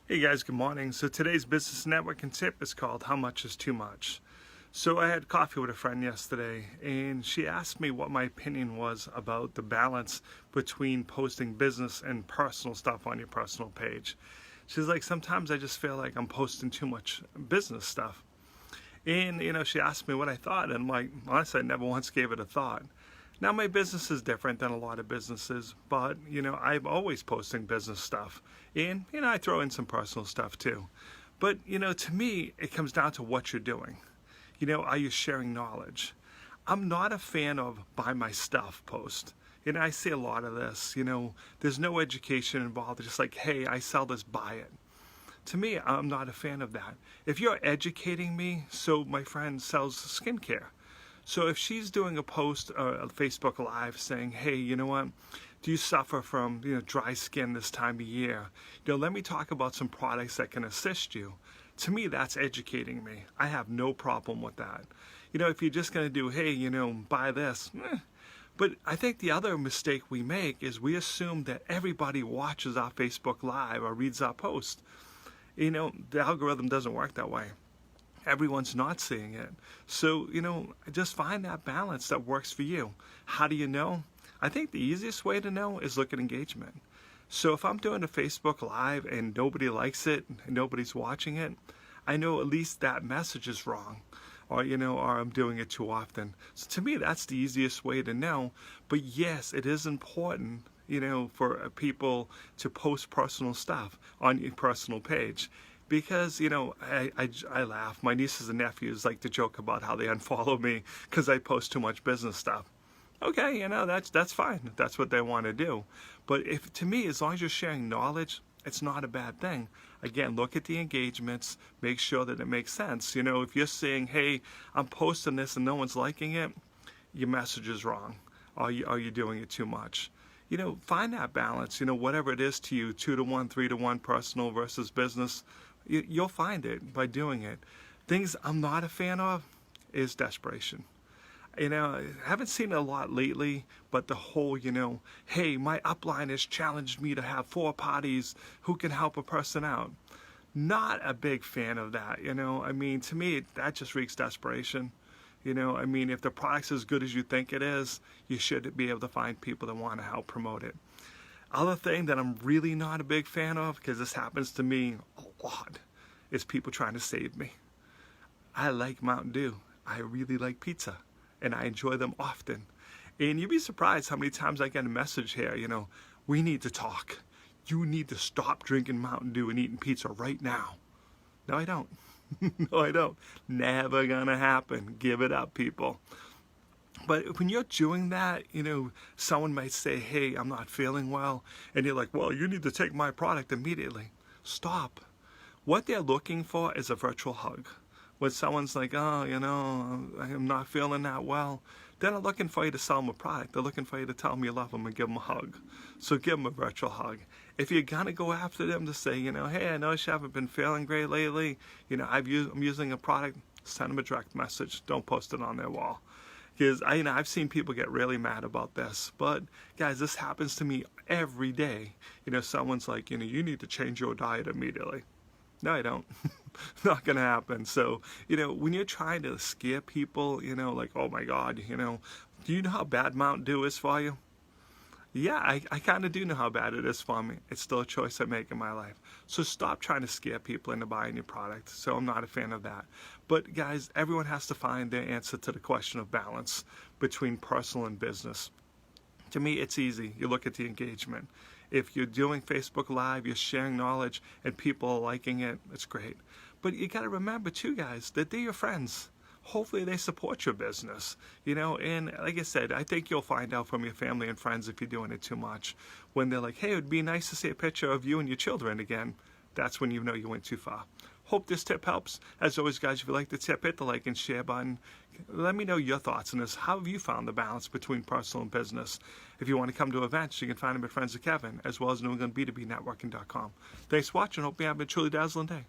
Hey guys, good morning. So today's business networking tip is called How Much is Too Much? So I had coffee with a friend yesterday and she asked me what my opinion was about the balance between posting business and personal stuff on your personal page. She's like, sometimes I just feel like I'm posting too much business stuff. And, she asked me what I thought, and I'm like, honestly, I never once gave it a thought. Now, my business is different than a lot of businesses, but, I'm always posting business stuff. And, I throw in some personal stuff too. But, to me, it comes down to what you're doing. Are you sharing knowledge? I'm not a fan of buy my stuff post. I see a lot of this, there's no education involved. It's just like, hey, I sell this, buy it. To me, I'm not a fan of that. If you're educating me, so my friend sells skincare. So if she's doing a post, a Facebook Live saying, hey, you know what, do you suffer from dry skin this time of year? Let me talk about some products that can assist you. To me, that's educating me. I have no problem with that. If you're just going to do, hey, buy this, But I think the other mistake we make is we assume that everybody watches our Facebook Live or reads our post. The algorithm doesn't work that way. Everyone's not seeing it. So, just find that balance that works for you. How do you know? I think the easiest way to know is look at engagement. So if I'm doing a Facebook Live and nobody likes it, and nobody's watching it, I know at least that message is wrong. Or I'm doing it too often. So to me, that's the easiest way to know. But yes, it is important, for people to post personal stuff on your personal page. Because, I laugh. My nieces and nephews like to joke about how they unfollow me because I post too much business stuff. Okay, that's fine. That's what they want to do. But to me, as long as you're sharing knowledge, it's not a bad thing. Again, look at the engagements, make sure that it makes sense. If you're saying, hey, I'm posting this and no one's liking it, your message is wrong. Are you doing it too much? Find that balance, whatever it is to you, 2-to-1, 3-to-1, personal versus business, you'll find it by doing it. Things I'm not a fan of is desperation. I haven't seen it a lot lately, but the whole, hey, my upline has challenged me to have 4 parties. Who can help a person out? Not a big fan of that, to me, that just reeks desperation. If the product's as good as you think it is, you should be able to find people that want to help promote it. Other thing that I'm really not a big fan of, because this happens to me a lot, is people trying to save me. I like Mountain Dew. I really like pizza. And I enjoy them often. And you'd be surprised how many times I get a message here, we need to talk. You need to stop drinking Mountain Dew and eating pizza right now. No, I don't. No, I don't. Never gonna happen. Give it up, people. But when you're doing that, someone might say, hey, I'm not feeling well. And you're like, well, you need to take my product immediately. Stop. What they're looking for is a virtual hug. When someone's like, oh, I'm not feeling that well, they're not looking for you to sell them a product. They're looking for you to tell them you love them and give them a hug. So give them a virtual hug. If you're going to go after them to say, hey, I noticed you haven't been feeling great lately, I'm using a product, send them a direct message. Don't post it on their wall. Because I've seen people get really mad about this. But, guys, this happens to me every day. Someone's like, you need to change your diet immediately. No, I don't. Not going to happen. So, when you're trying to scare people, like, oh my God, do you know how bad Mountain Dew is for you? Yeah, I kind of do know how bad it is for me. It's still a choice I make in my life. So stop trying to scare people into buying your product. So I'm not a fan of that. But guys, everyone has to find their answer to the question of balance between personal and business. To me, it's easy. You look at the engagement. If you're doing Facebook Live, you're sharing knowledge, and people are liking it, it's great. But you got to remember, too, guys, that they're your friends. Hopefully they support your business, and like I said, I think you'll find out from your family and friends if you're doing it too much. When they're like, hey, it would be nice to see a picture of you and your children again, that's when you know you went too far. Hope this tip helps. As always, guys, if you like the tip, hit the like and share button. Let me know your thoughts on this. How have you found the balance between personal and business? If you want to come to events, you can find them at Friends of Kevin, as well as NewEnglandB2BNetworking.com. Thanks for watching. Hope you have a truly dazzling day.